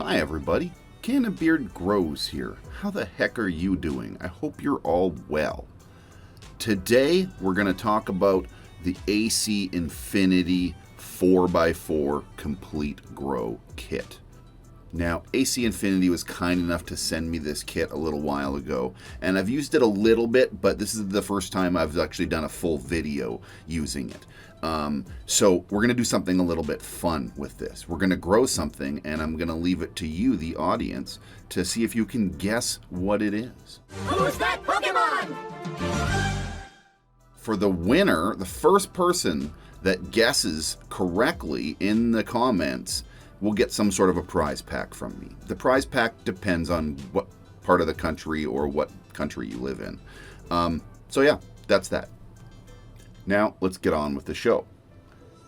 Hi everybody, CANNABEARD Grows here. How the heck are you doing? I hope you're all well. Today we're going to talk about the ACINFINITY 4x4 Complete Grow Kit. Now, ACINFINITY was kind enough to send me this kit a little while ago, and I've used it a little bit, but this is the first time I've actually done a full video using it. So we're going to do something a little bit fun with this. We're going to grow something, and I'm going to leave it to you, the audience, to see if you can guess what it is. Who's that Pokemon? For the winner, the first person that guesses correctly in the comments will get some sort of a prize pack from me. The prize pack depends on what part of the country or what country you live in. So yeah, that's that. Now let's get on with the show.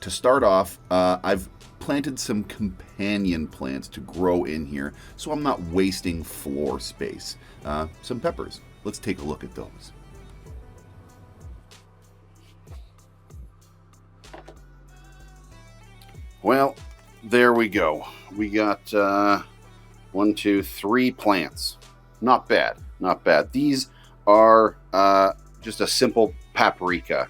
To start off, I've planted some companion plants to grow in here, so I'm not wasting floor space. Some peppers. Let's take a look at those. Well, there we go. We got 1, 2, 3 plants. Not bad, not bad. These are just a simple paprika.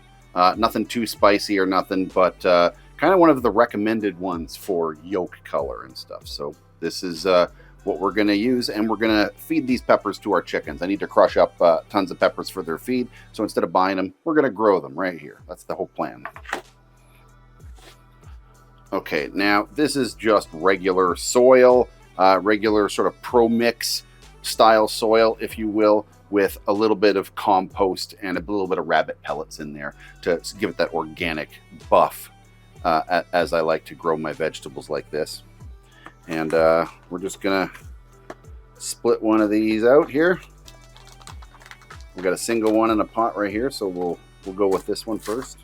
Nothing too spicy or nothing, but kind of one of the recommended ones for yolk color and stuff. So this is what we're going to use, and we're going to feed these peppers to our chickens. I need to crush up tons of peppers for their feed, so instead of buying them, we're going to grow them right here. That's the whole plan. Okay, now this is just regular soil, regular sort of pro-mix style soil, if you will, with a little bit of compost and a little bit of rabbit pellets in there to give it that organic buff, as I like to grow my vegetables like this. And we're just gonna split one of these out here. We've got a single one in a pot right here, so we'll go with this one first.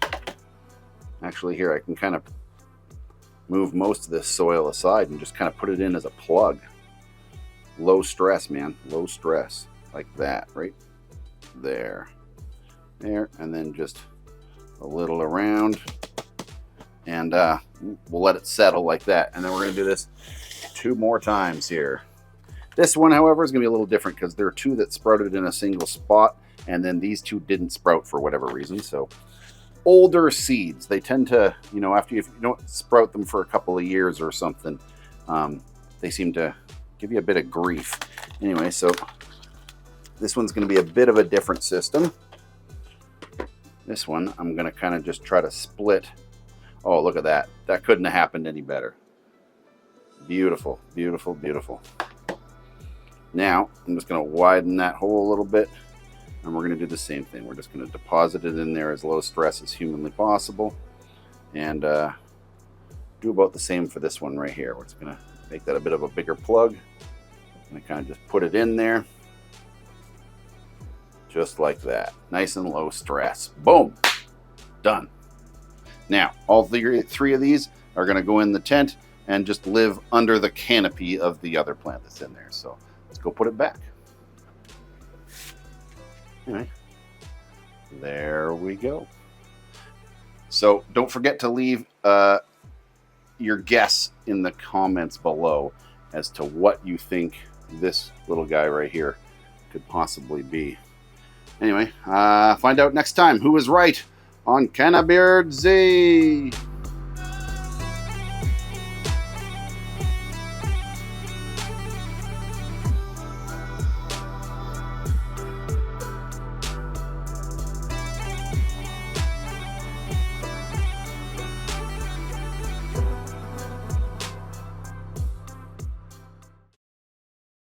Actually, here I can kind of move most of this soil aside and just kind of put it in as a plug. Low stress, man, low stress. Like that, right there, and then just a little around, and we'll let it settle like that. And then we're going to do this 2 more times here. This one, however, is going to be a little different because there are 2 that sprouted in a single spot, and then these 2 didn't sprout for whatever reason. So older seeds, they tend to, you know, if you don't sprout them for a couple of years or something, they seem to give you a bit of grief. Anyway, so this one's going to be a bit of a different system. This one, I'm going to kind of just try to split. Oh, look at that. That couldn't have happened any better. Beautiful, beautiful, beautiful. Now, I'm just going to widen that hole a little bit, and we're going to do the same thing. We're just going to deposit it in there as low stress as humanly possible, and do about the same for this one right here. We're just going to make that a bit of a bigger plug, and kind of just put it in there. Just like that. Nice and low stress. Boom. Done. Now, all 3 of these are going to go in the tent and just live under the canopy of the other plant that's in there. So let's go put it back. Anyway, there we go. So don't forget to leave your guess in the comments below as to what you think this little guy right here could possibly be. Anyway, find out next time who was right on CANNABEARD Z.